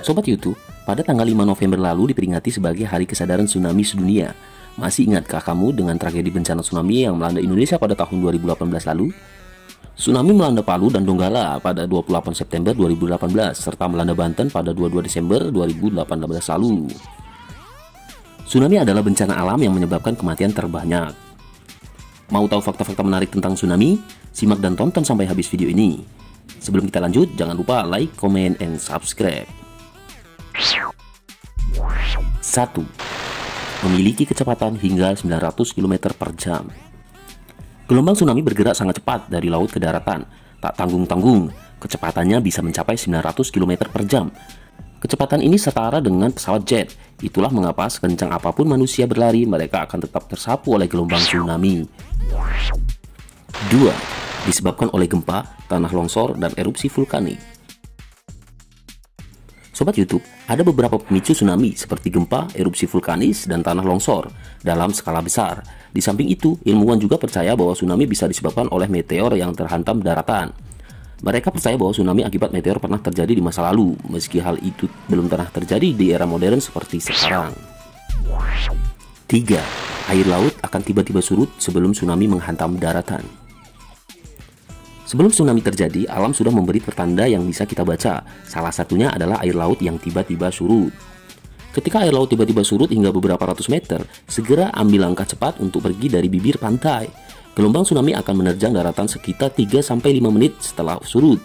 Sobat YouTube, pada tanggal 5 November lalu diperingati sebagai Hari Kesadaran Tsunami Sedunia. Masih ingatkah kamu dengan tragedi bencana tsunami yang melanda Indonesia pada tahun 2018 lalu? Tsunami melanda Palu dan Donggala pada 28 September 2018, serta melanda Banten pada 22 Desember 2018 lalu. Tsunami adalah bencana alam yang menyebabkan kematian terbanyak. Mau tahu fakta-fakta menarik tentang tsunami? Simak dan tonton sampai habis video ini. Sebelum kita lanjut, jangan lupa like, comment, and subscribe. 1. Memiliki kecepatan hingga 900 km per jam. Gelombang tsunami bergerak sangat cepat dari laut ke daratan, tak tanggung-tanggung. Kecepatannya bisa mencapai 900 km per jam. Kecepatan ini setara dengan pesawat jet. Itulah mengapa sekencang apapun manusia berlari, mereka akan tetap tersapu oleh gelombang tsunami. 2. Disebabkan oleh gempa, tanah longsor, dan erupsi vulkanik. Sobat YouTube, ada beberapa pemicu tsunami seperti gempa, erupsi vulkanis, dan tanah longsor dalam skala besar. Di samping itu, ilmuwan juga percaya bahwa tsunami bisa disebabkan oleh meteor yang terhantam daratan. Mereka percaya bahwa tsunami akibat meteor pernah terjadi di masa lalu, meski hal itu belum pernah terjadi di era modern seperti sekarang. 3. Air laut akan tiba-tiba surut sebelum tsunami menghantam daratan. Sebelum tsunami terjadi, alam sudah memberi pertanda yang bisa kita baca. Salah satunya adalah air laut yang tiba-tiba surut. Ketika air laut tiba-tiba surut hingga beberapa ratus meter, segera ambil langkah cepat untuk pergi dari bibir pantai. Gelombang tsunami akan menerjang daratan sekitar 3-5 menit setelah surut.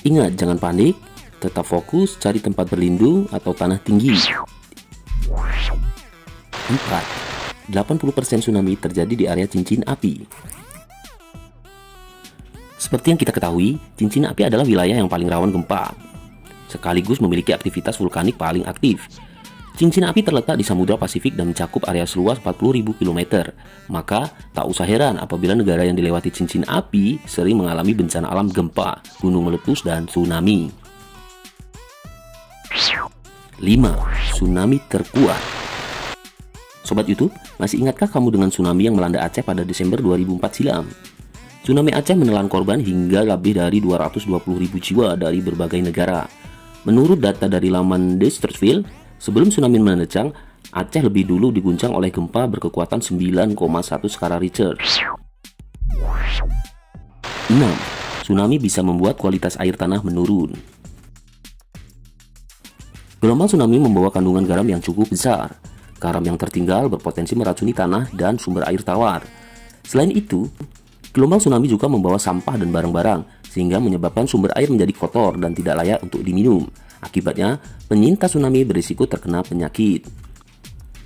Ingat, jangan panik, tetap fokus, cari tempat berlindung atau tanah tinggi. 4. 80% tsunami terjadi di area cincin api. Seperti yang kita ketahui, cincin api adalah wilayah yang paling rawan gempa, sekaligus memiliki aktivitas vulkanik paling aktif. Cincin api terletak di Samudra Pasifik dan mencakup area seluas 40.000 km. Maka, tak usah heran apabila negara yang dilewati cincin api sering mengalami bencana alam gempa, gunung meletus, dan tsunami. 5. Tsunami terkuat. Sobat YouTube, masih ingatkah kamu dengan tsunami yang melanda Aceh pada Desember 2004 silam? Tsunami Aceh menelan korban hingga lebih dari 220.000 jiwa dari berbagai negara. Menurut data dari laman Destrusville, sebelum tsunami menerjang, Aceh lebih dulu diguncang oleh gempa berkekuatan 9,1 skala Richter. 6. Tsunami bisa membuat kualitas air tanah menurun. Gelombang tsunami membawa kandungan garam yang cukup besar. Garam yang tertinggal berpotensi meracuni tanah dan sumber air tawar. Selain itu, gelombang tsunami juga membawa sampah dan barang-barang, sehingga menyebabkan sumber air menjadi kotor dan tidak layak untuk diminum. Akibatnya, penyintas tsunami berisiko terkena penyakit.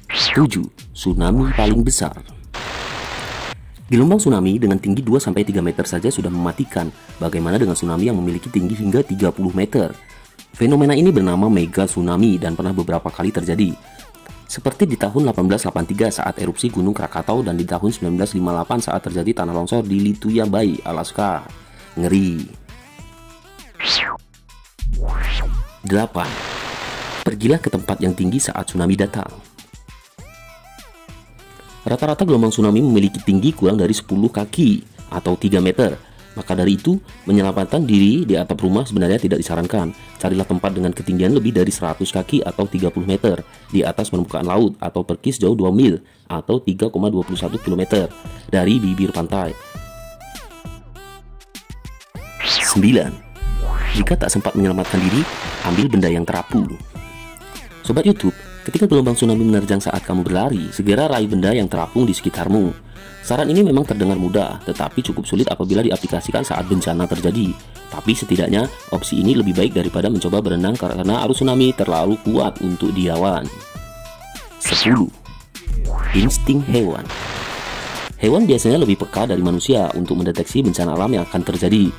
7. Tsunami paling besar. Gelombang tsunami dengan tinggi 2-3 meter saja sudah mematikan. Bagaimana dengan tsunami yang memiliki tinggi hingga 30 meter? Fenomena ini bernama mega tsunami dan pernah beberapa kali terjadi. Seperti di tahun 1883 saat erupsi Gunung Krakatau dan di tahun 1958 saat terjadi tanah longsor di Lituya Bay, Alaska. Ngeri. 8. Pergilah ke tempat yang tinggi saat tsunami datang. Rata-rata gelombang tsunami memiliki tinggi kurang dari 10 kaki atau 3 meter. Maka dari itu, menyelamatkan diri di atap rumah sebenarnya tidak disarankan. Carilah tempat dengan ketinggian lebih dari 100 kaki atau 30 meter di atas permukaan laut atau pergi sejauh 2 mil atau 3,21 km dari bibir pantai. 9. Jika tak sempat menyelamatkan diri, ambil benda yang terapung. Sobat YouTube, ketika gelombang tsunami menerjang saat kamu berlari, segera raih benda yang terapung di sekitarmu. Saran ini memang terdengar mudah, tetapi cukup sulit apabila diaplikasikan saat bencana terjadi. Tapi setidaknya, opsi ini lebih baik daripada mencoba berenang karena arus tsunami terlalu kuat untuk dilawan. 10. Insting hewan. Hewan biasanya lebih peka dari manusia untuk mendeteksi bencana alam yang akan terjadi.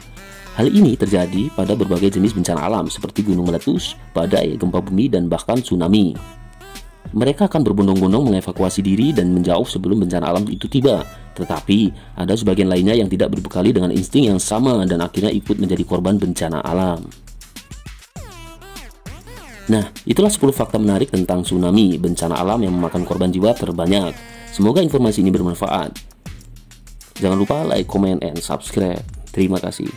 Hal ini terjadi pada berbagai jenis bencana alam seperti gunung meletus, badai, gempa bumi, dan bahkan tsunami. Mereka akan berbondong-bondong mengevakuasi diri dan menjauh sebelum bencana alam itu tiba. Tetapi, ada sebagian lainnya yang tidak berbekali dengan insting yang sama dan akhirnya ikut menjadi korban bencana alam. Nah, itulah 10 fakta menarik tentang tsunami, bencana alam yang memakan korban jiwa terbanyak. Semoga informasi ini bermanfaat. Jangan lupa like, comment, and subscribe. Terima kasih.